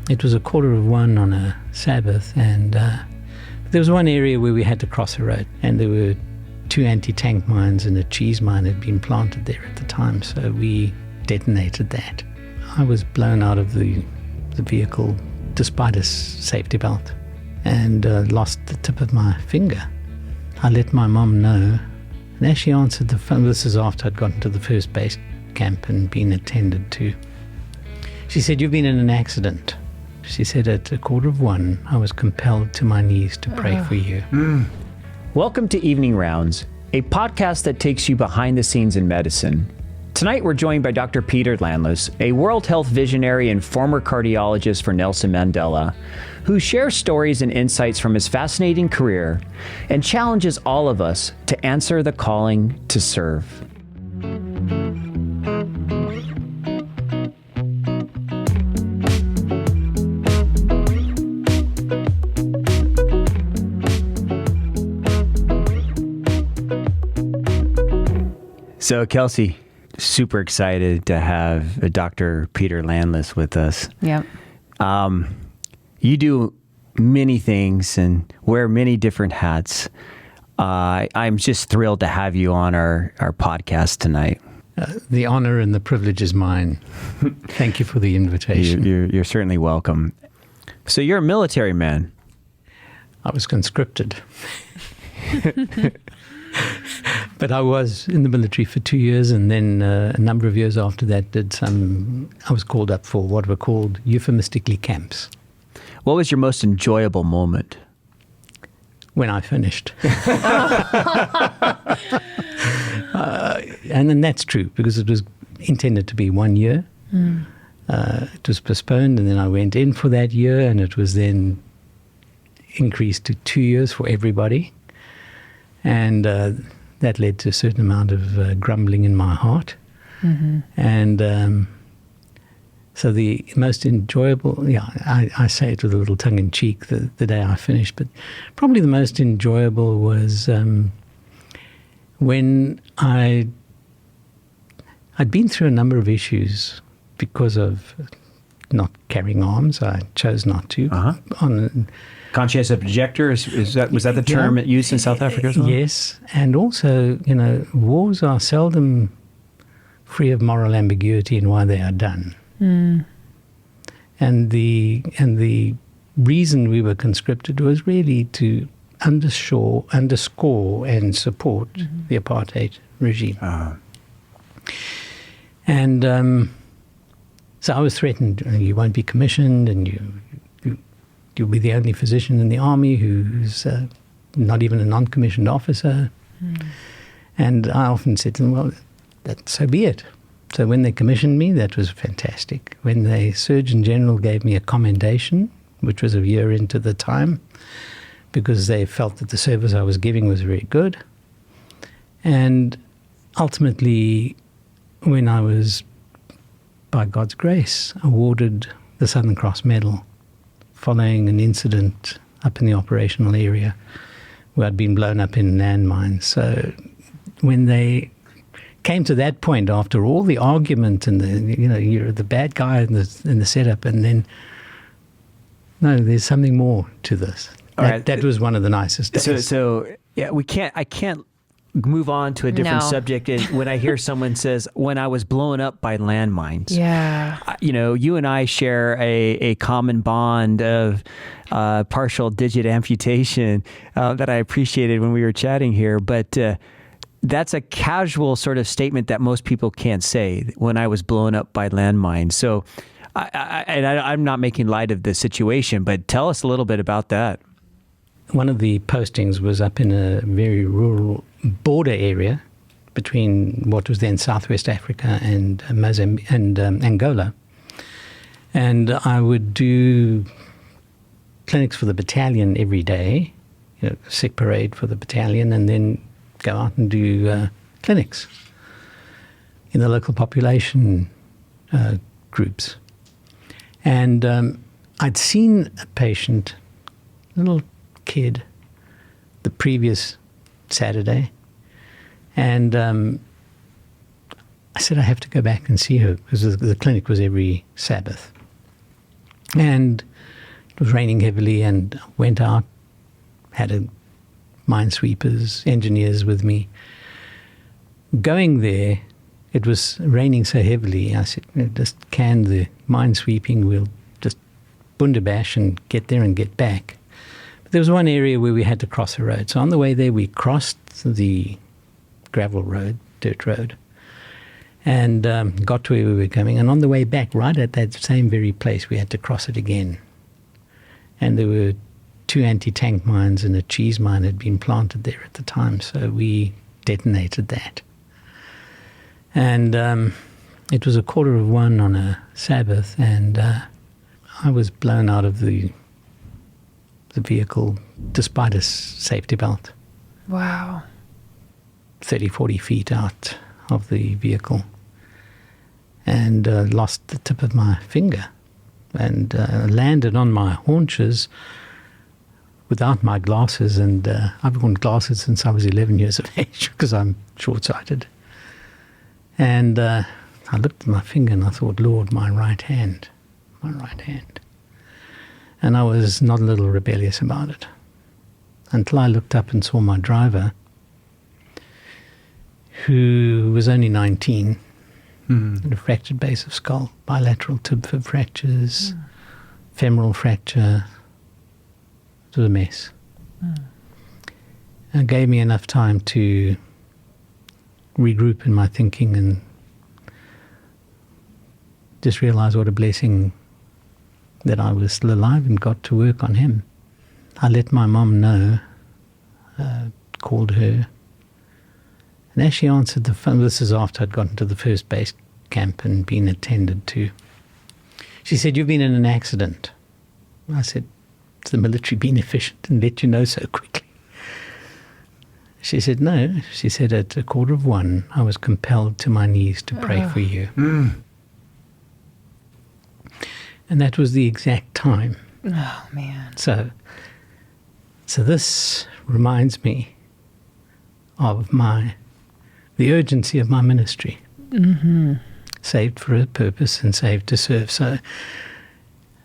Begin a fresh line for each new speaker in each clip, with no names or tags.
It was 1:15 on a Sabbath, and there was one area where we had to cross a road, and there were 2 anti-tank mines and a cheese mine had been planted there at the time, so we detonated that. I was blown out of the vehicle despite a safety belt, and lost the tip of my finger. I let my mom know, and as she answered the phone, this is after I'd gotten to the first base camp and been attended to, she said, "You've been in an accident." She said, "At 1:15, I was compelled to my knees to pray for you."
Welcome to Evening Rounds, a podcast that takes you behind the scenes in medicine. Tonight, we're joined by Dr. Peter Landless, a World Health visionary and former cardiologist for Nelson Mandela, who shares stories and insights from his fascinating career and challenges all of us to answer the calling to serve. So, Kelsey, super excited to have Dr. Peter Landless with us.
Yep.
You do many things and wear many different hats. I'm just thrilled to have you on our podcast tonight.
The honor and the privilege is mine. Thank you for the invitation.
You're certainly welcome. So you're a military man.
I was conscripted. But I was in the military for 2 years, and then a number of years after that I was called up for what were called euphemistically camps.
What was your most enjoyable moment?
When I finished. And then that's true, because it was intended to be 1 year. It was postponed, and then I went in for that year, and it was then increased to 2 years for everybody. And that led to a certain amount of grumbling in my heart. Mm-hmm. And so the most enjoyable, I say it with a little tongue-in-cheek the day I finished, but probably the most enjoyable was when I'd been through a number of issues because of not carrying arms. I chose not to.
Uh-huh. Conscientious objector, was that the term used in South Africa as well?
Yes, and also, wars are seldom free of moral ambiguity in why they are done. Mm. And the reason we were conscripted was really to underscore and support the apartheid regime. Uh-huh. And so I was threatened, you won't be commissioned, and you'll be the only physician in the army who's not even a non-commissioned officer. Mm. And I often said to them, well, so be it. So when they commissioned me, that was fantastic. When the Surgeon General gave me a commendation, which was a year into the time, because they felt that the service I was giving was very good. And ultimately, when I was, by God's grace, awarded the Southern Cross Medal, following an incident up in the operational area where I'd been blown up in landmines. So when they came to that point, after all the argument and you're the bad guy in the setup, and then, no, there's something more to this. That was one of the nicest days.
So yeah, I can't move on to a different subject. When I hear someone says, when I was blown up by landmines.
Yeah.
You and I share a common bond of partial digit amputation that I appreciated when we were chatting here. But that's a casual sort of statement that most people can't say, when I was blown up by landmines. So I'm not making light of the situation, but tell us a little bit about that.
One of the postings was up in a very rural border area between what was then Southwest Africa and Mozambique and Angola. And I would do clinics for the battalion every day, sick parade for the battalion, and then go out and do clinics in the local population groups. And I'd seen a patient, little kid, the previous Saturday, and I said, I have to go back and see her, because the clinic was every Sabbath. And it was raining heavily, and went out, had minesweepers, engineers with me. Going there, it was raining so heavily, I said, just can the minesweeping, we'll just bunderbash and get there and get back. But there was one area where we had to cross a road. So on the way there, we crossed the gravel road, dirt road, and got to where we were coming. And on the way back, right at that same very place, we had to cross it again. And there were 2 anti-tank mines and a cheese mine had been planted there at the time. So we detonated that. And it was 1:15 on a Sabbath, and I was blown out of the vehicle despite a safety belt.
Wow.
30, 40 feet out of the vehicle, and lost the tip of my finger, and landed on my haunches without my glasses. And I've worn glasses since I was 11 years of age because I'm short-sighted. And I looked at my finger and I thought, Lord, my right hand. And I was not a little rebellious about it until I looked up and saw my driver, who was only 19, had a fractured base of skull, bilateral tib fib fractures, femoral fracture. It was a mess. It gave me enough time to regroup in my thinking and just realize what a blessing that I was still alive and got to work on him. I let my mom know, called her, and as she answered the phone, this is after I'd gotten to the first base camp and been attended to, she said, "You've been in an accident." I said, "Has the military been efficient and let you know so quickly?" She said, "No." She said, "At 1:15, I was compelled to my knees to pray for you." And that was the exact time.
Oh, man.
So this reminds me of the urgency of my ministry. Saved for a purpose and saved to serve. So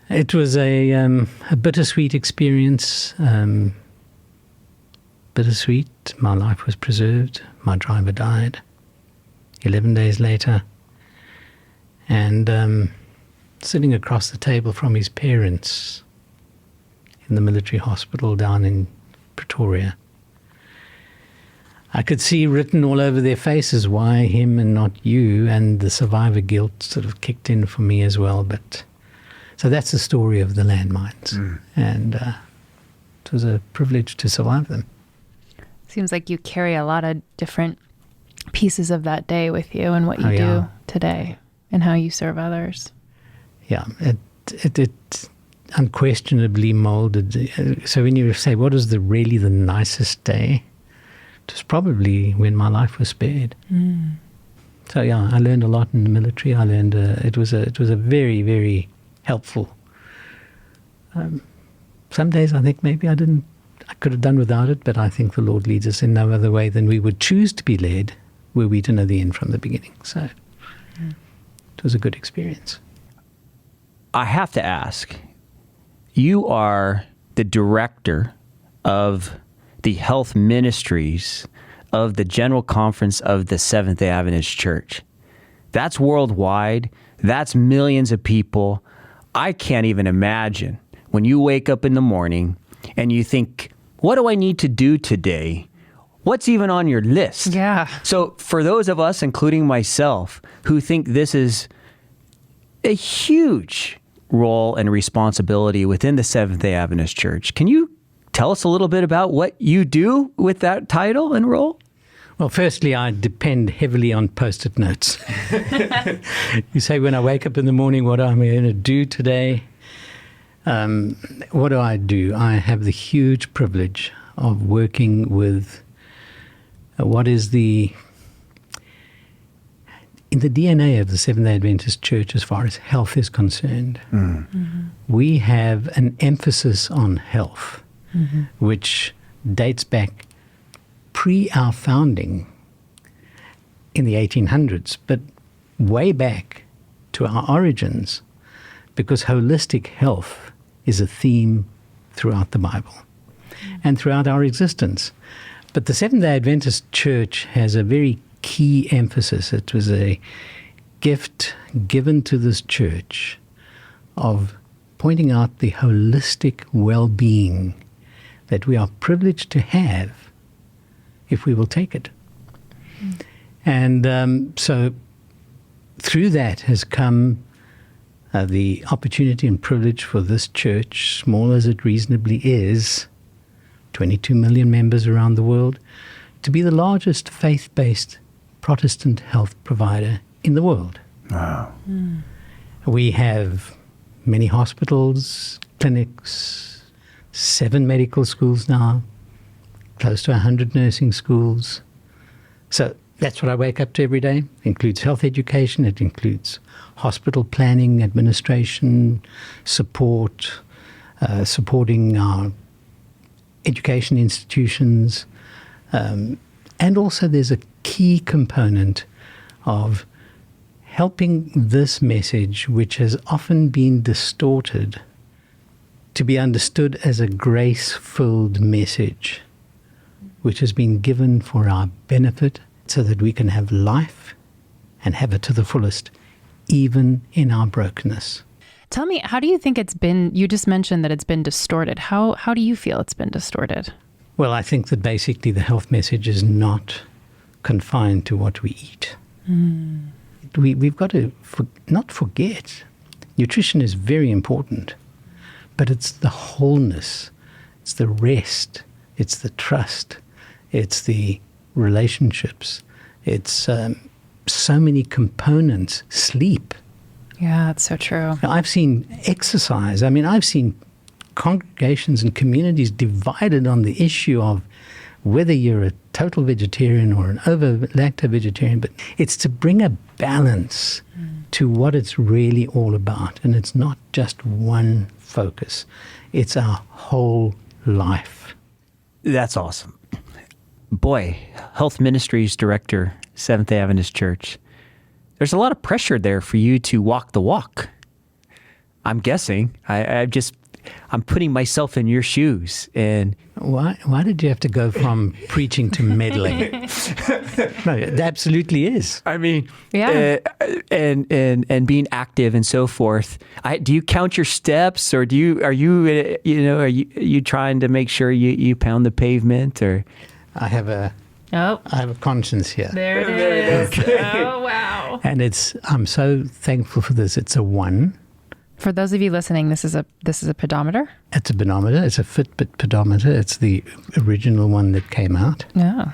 it was a bittersweet experience. Bittersweet. My life was preserved. My driver died 11 days later. And sitting across the table from his parents in the military hospital down in Pretoria, I could see written all over their faces, why him and not you, and the survivor guilt sort of kicked in for me as well. But so that's the story of the landmines. And it was a privilege to survive them.
Seems like you carry a lot of different pieces of that day with you and what you do today and how you serve others.
Yeah, it unquestionably molded. So when you say, what is really the nicest day? It was probably when my life was spared. So yeah, I learned a lot in the military. I learned it was a very, very helpful. Some days I think maybe I could have done without it, but I think the Lord leads us in no other way than we would choose to be led, were we to know the end from the beginning. So it was a good experience.
I have to ask, you are the director of the health ministries of the General Conference of the Seventh-day Adventist Church. That's worldwide. That's millions of people. I can't even imagine when you wake up in the morning and you think, what do I need to do today? What's even on your list?
Yeah.
So for those of us, including myself, who think this is a huge role and responsibility within the Seventh-day Adventist Church, can you tell us a little bit about what you do with that title and role?
Well, firstly, I depend heavily on Post-it notes. You say, when I wake up in the morning, what am I going to do today? What do? I have the huge privilege of working with what is in the DNA of the Seventh-day Adventist Church as far as health is concerned. We have an emphasis on health, which dates back pre our founding in the 1800s, but way back to our origins. because holistic health is a theme throughout the Bible and throughout our existence. But the Seventh-day Adventist Church has a very key emphasis. It was a gift given to this church of pointing out the holistic well-being that we are privileged to have if we will take it. And so through that has come the opportunity and privilege for this church, small as it reasonably is, 22 million members around the world, to be the largest faith-based Protestant health provider in the world.
Wow.
We have many hospitals, clinics, 7 medical schools now, close to 100 nursing schools. So that's what I wake up to every day. It includes health education. It includes hospital planning, administration, support, supporting our education institutions. And also there's a key component of helping this message, which has often been distorted, to be understood as a grace-filled message, which has been given for our benefit so that we can have life and have it to the fullest, even in our brokenness.
Tell me, how do you think it's been, you just mentioned that it's been distorted. How do you feel it's been distorted?
Well, I think that basically the health message is not confined to what we eat. We've got to not forget, nutrition is very important, but it's the wholeness, it's the rest, it's the trust, it's the relationships, it's so many components, sleep.
Yeah, that's so true.
I've seen exercise. I mean, I've seen congregations and communities divided on the issue of whether you're a total vegetarian or an over-lacto vegetarian, but it's to bring a balance to what it's really all about. And it's not just one focus. It's our whole life.
That's awesome. Boy, Health Ministries Director, Seventh-day Adventist Church. There's a lot of pressure there for you to walk the walk. I'm guessing. I'm putting myself in your shoes. And
why did you have to go from preaching to meddling? No, it absolutely is.
I mean,
yeah,
and being active and so forth. Do you count your steps, or are you trying to make sure you pound the pavement, or?
I have a conscience here.
There it is. Okay. Oh, wow.
And I'm so thankful for this. It's a 1.
For those of you listening, this is a pedometer?
It's a pedometer. It's a Fitbit pedometer. It's the original one that came out.
Yeah.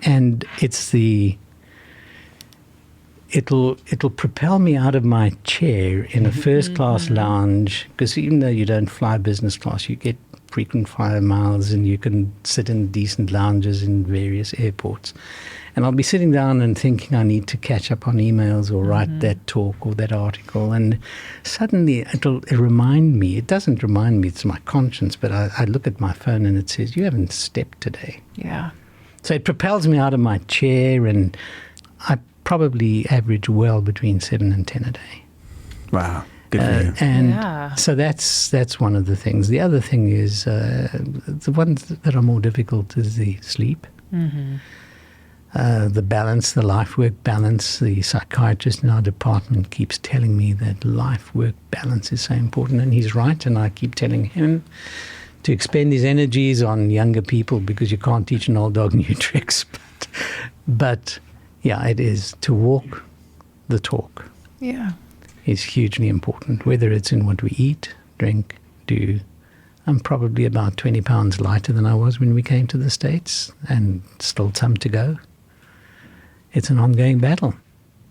And it'll propel me out of my chair in a first-class lounge, because even though you don't fly business class, you get frequent flyer miles and you can sit in decent lounges in various airports. And I'll be sitting down and thinking I need to catch up on emails or write that talk or that article. And suddenly it'll remind me. It doesn't remind me, it's my conscience, but I look at my phone and it says, you haven't stepped today.
Yeah.
So it propels me out of my chair, and I probably average well between 7 and 10 a day.
Wow. Good for you.
And so that's one of the things. The other thing is the ones that are more difficult is the sleep. The balance, the life-work balance. The psychiatrist in our department keeps telling me that life-work balance is so important, and he's right, and I keep telling him to expend his energies on younger people, because you can't teach an old dog new tricks. But yeah, it is to walk the talk.
Yeah.
Is hugely important, whether it's in what we eat, drink, do. I'm probably about 20 pounds lighter than I was when we came to the States, and still some to go. It's an ongoing battle.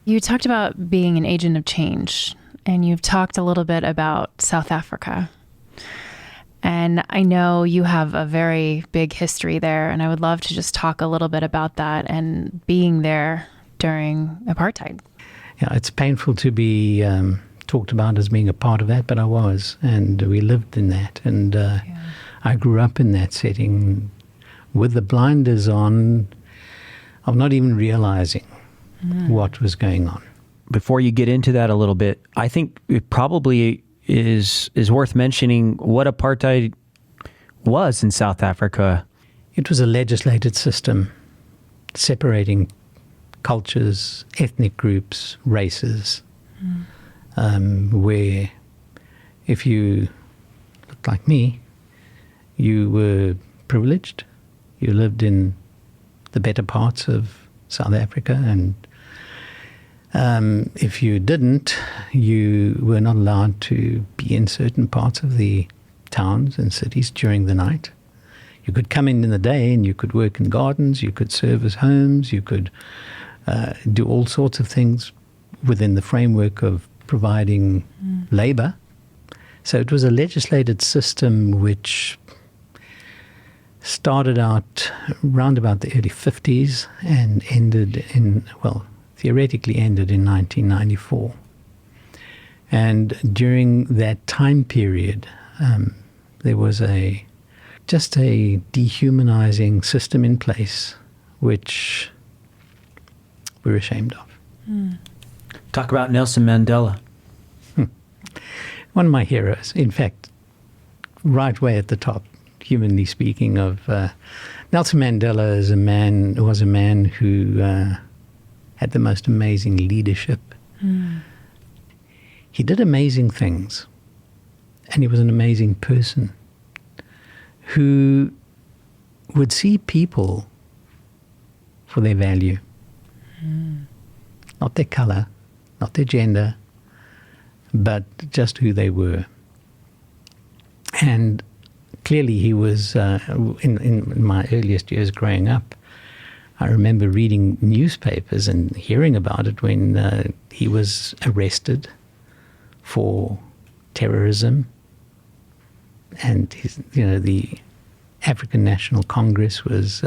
You talked about being an agent of change, and you've talked a little bit about South Africa. And I know you have a very big history there, and I would love to just talk a little bit about that and being there during apartheid.
Yeah, it's painful to be talked about as being a part of that, but I was, and we lived in that, and I grew up in that setting with the blinders on of not even realizing what was going on.
Before you get into that a little bit, I think is worth mentioning what apartheid was in South Africa.
It was a legislated system separating cultures, ethnic groups, races, where if you looked like me, you were privileged, you lived in the better parts of South Africa, and if you didn't, you were not allowed to be in certain parts of the towns and cities during the night. You could come in the day and you could work in gardens, you could service homes, you could do all sorts of things within the framework of providing labor. So it was a legislated system which started out around about the early 50s and theoretically ended in 1994. And during that time period, there was just a dehumanizing system in place, which we're ashamed of.
Talk about Nelson Mandela.
One of my heroes, in fact, right way at the top, humanly speaking, of Nelson Mandela was a man who had the most amazing leadership. He did amazing things, and he was an amazing person who would see people for their value, not their color, not their gender, but just who they were. And clearly he was, in my earliest years growing up, I remember reading newspapers and hearing about it when he was arrested for terrorism. And the African National Congress was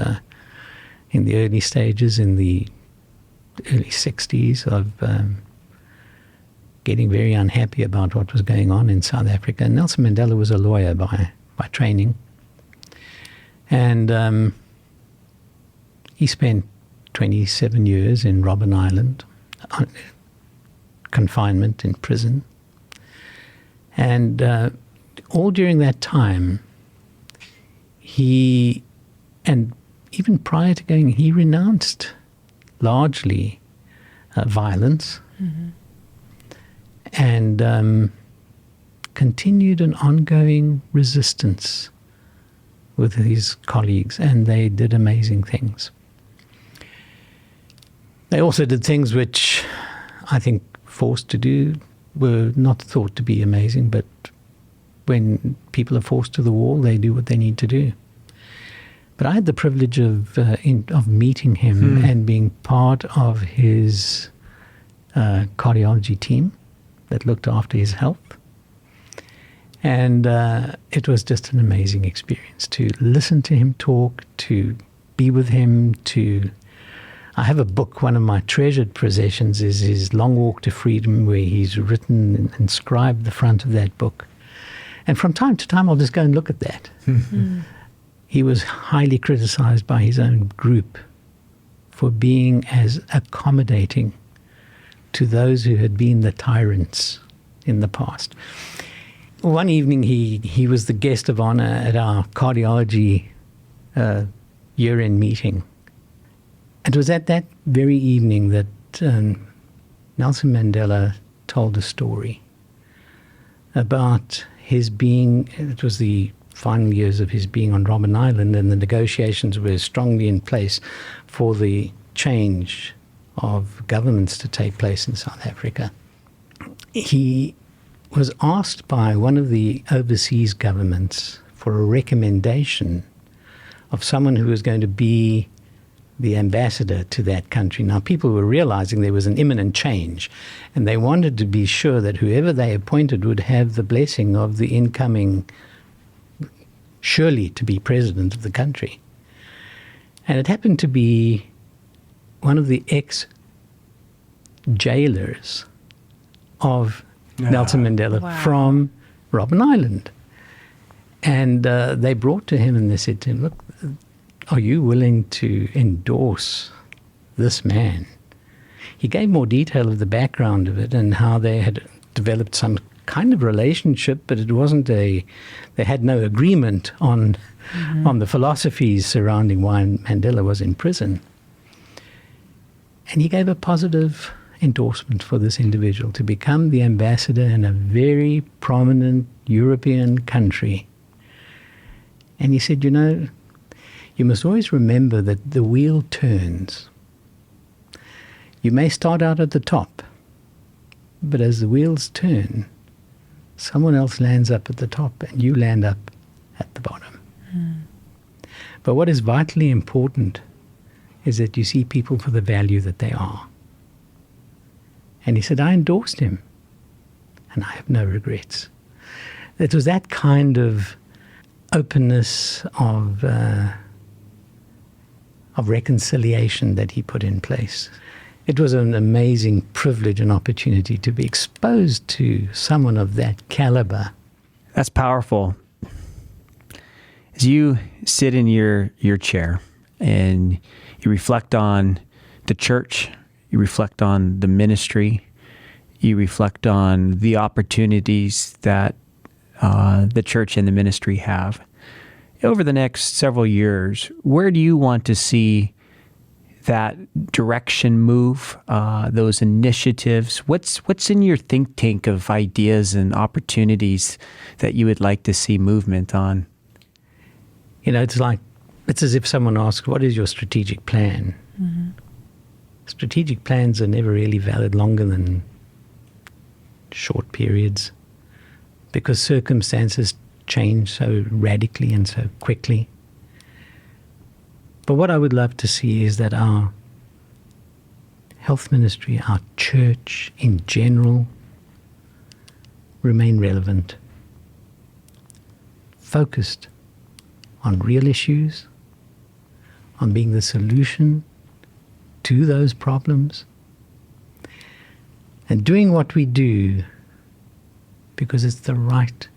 in the early stages, in the early 60s, of getting very unhappy about what was going on in South Africa. And Nelson Mandela was a lawyer by training. And he spent 27 years in Robben Island, confinement in prison. And all during that time, and even prior to going, he renounced largely violence and continued an ongoing resistance with his colleagues, and they did amazing things. They also did things which I think forced to do were not thought to be amazing, but when people are forced to the wall, they do what they need to do. But I had the privilege of meeting him and being part of his cardiology team that looked after his health. And it was just an amazing experience to listen to him talk, to be with him, I have a book, one of my treasured possessions is his Long Walk to Freedom, where he's written and inscribed the front of that book. And from time to time, I'll just go and look at that. He was highly criticized by his own group for being as accommodating to those who had been the tyrants in the past. One evening, he was the guest of honor at our cardiology year-end meeting. It was at that very evening that Nelson Mandela told a story about his being, it was the final years of his being on Robben Island, and the negotiations were strongly in place for the change of governments to take place in South Africa. He was asked by one of the overseas governments for a recommendation of someone who was going to be the ambassador to that country. Now, people were realizing there was an imminent change, and they wanted to be sure that whoever they appointed would have the blessing of the incoming, surely to be president of the country. And it happened to be one of the ex-jailers of Nelson Mandela from Robben Island. And they brought to him and they said to him, look, are you willing to endorse this man? He gave more detail of the background of it and how they had developed some kind of relationship, but it wasn't they had no agreement on the philosophies surrounding why Mandela was in prison. And he gave a positive endorsement for this individual to become the ambassador in a very prominent European country. And he said, you must always remember that the wheel turns. You may start out at the top, but as the wheels turn, someone else lands up at the top and you land up at the bottom. But what is vitally important is that you see people for the value that they are. And he said, I endorsed him, and I have no regrets. It was that kind of openness of reconciliation that he put in place. It was an amazing privilege and opportunity to be exposed to someone of that caliber.
That's powerful. As you sit in your chair and you reflect on the church, you reflect on the ministry, you reflect on the opportunities that the church and the ministry have. Over the next several years, where do you want to see that direction move, those initiatives? What's in your think tank of ideas and opportunities that you would like to see movement on?
It's as if someone asks, what is your strategic plan? Strategic plans are never really valid longer than short periods because circumstances change so radically and so quickly. But what I would love to see is that our health ministry, our church in general, remain relevant, focused on real issues, on being the solution to those problems, and doing what we do because it's the right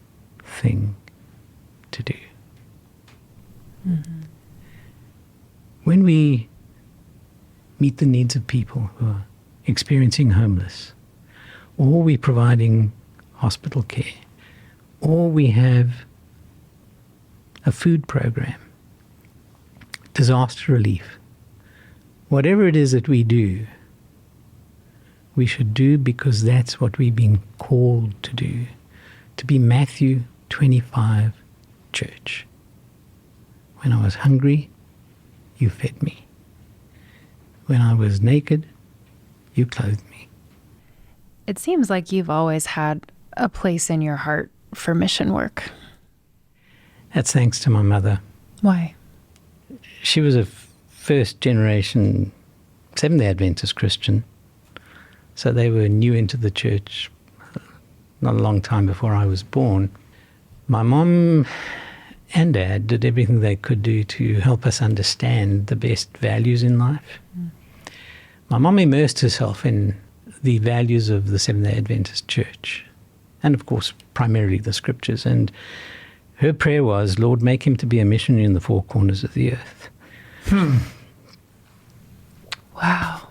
thing to do. When we meet the needs of people who are experiencing homeless, or we're providing hospital care, or we have a food program, disaster relief, whatever it is that we do, we should do because that's what we've been called to do, to be Matthew 25 church. When I was hungry, you fed me. When I was naked, you clothed me.
It seems like you've always had a place in your heart for mission work.
That's thanks to my mother.
Why?
She was a first generation Seventh-day Adventist Christian. So they were new into the church not a long time before I was born. My mom and dad did everything they could do to help us understand the best values in life. My mom immersed herself in the values of the Seventh-day Adventist Church, and of course, primarily the scriptures. And her prayer was, Lord, make him to be a missionary in the four corners of the earth.
Wow.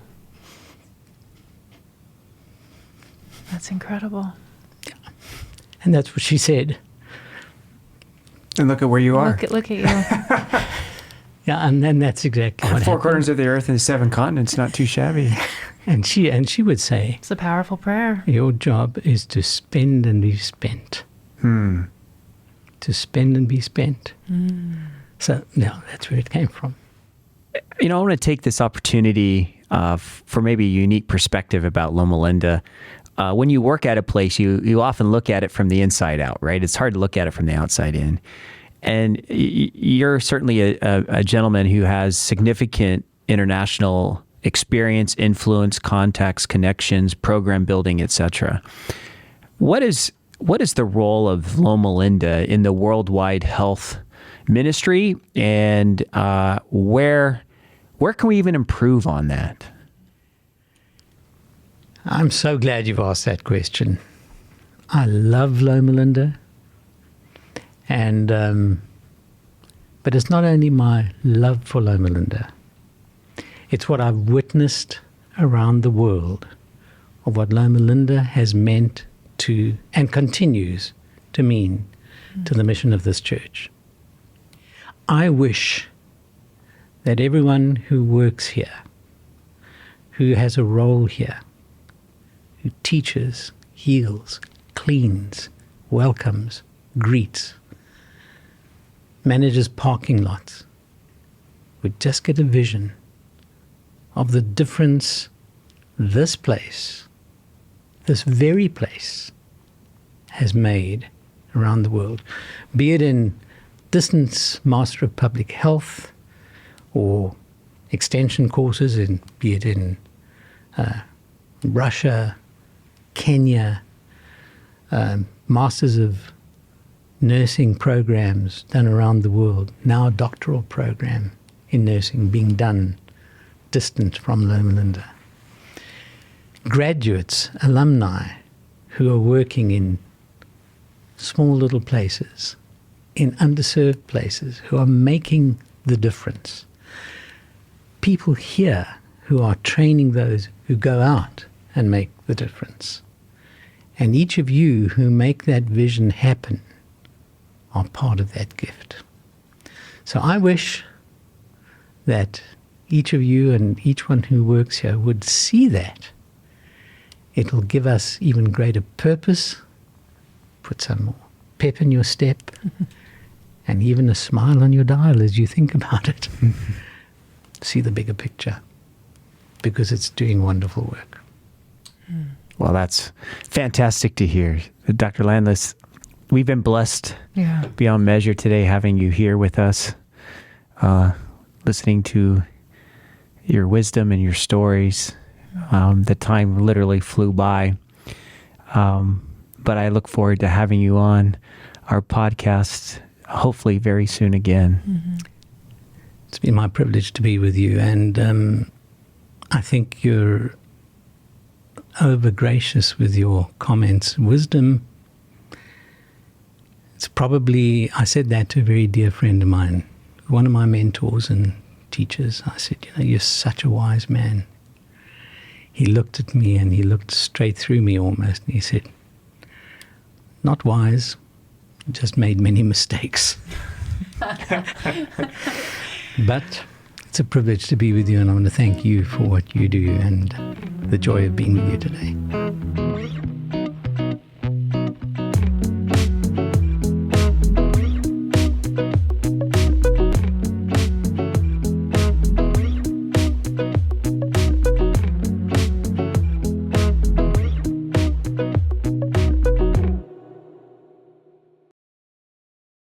That's incredible.
Yeah. And that's what she said.
And look at where you are.
Look at you.
Yeah, and then that's exactly what
Four
happened.
corners of the earth and 7 continents, not too shabby.
And she would say,
It's a powerful prayer.
your job is to spend and be spent. To spend and be spent. So, no, that's where it came from.
I want to take this opportunity for maybe a unique perspective about Loma Linda. When you work at a place, you often look at it from the inside out, right? It's hard to look at it from the outside in. And you're certainly a gentleman who has significant international experience, influence, contacts, connections, program building, etc. What is the role of Loma Linda in the worldwide health ministry, and where can we even improve on that?
I'm so glad you've asked that question. I love Loma Linda. And, but it's not only my love for Loma Linda. It's what I've witnessed around the world of what Loma Linda has meant to, and continues to mean to the mission of this church. I wish that everyone who works here, who has a role here, who teaches, heals, cleans, welcomes, greets, manages parking lots, would just get a vision of the difference this place, this very place, has made around the world, be it in distance Master of Public Health or extension courses, be it in Russia, Kenya, Masters of Nursing programs done around the world, now a doctoral program in nursing being done distant from Loma Linda. Graduates, alumni who are working in small little places, in underserved places, who are making the difference. People here who are training those who go out and make the difference. And each of you who make that vision happen are part of that gift. So I wish that each of you and each one who works here would see that. It will give us even greater purpose, put some more pep in your step, and even a smile on your dial as you think about it. See the bigger picture, because it's doing wonderful work.
Well, that's fantastic to hear. Dr. Landless, we've been blessed beyond measure today having you here with us, listening to your wisdom and your stories. The time literally flew by. But I look forward to having you on our podcast, hopefully very soon again.
Mm-hmm.
It's been my privilege to be with you, and I think you're over gracious with your comments. Wisdom, it's probably, I said that to a very dear friend of mine, one of my mentors and teachers. I said, you're such a wise man. He looked at me and he looked straight through me almost, and he said, not wise, just made many mistakes. But it's a privilege to be with you, and I want to thank you for what you do and the joy of being with you today.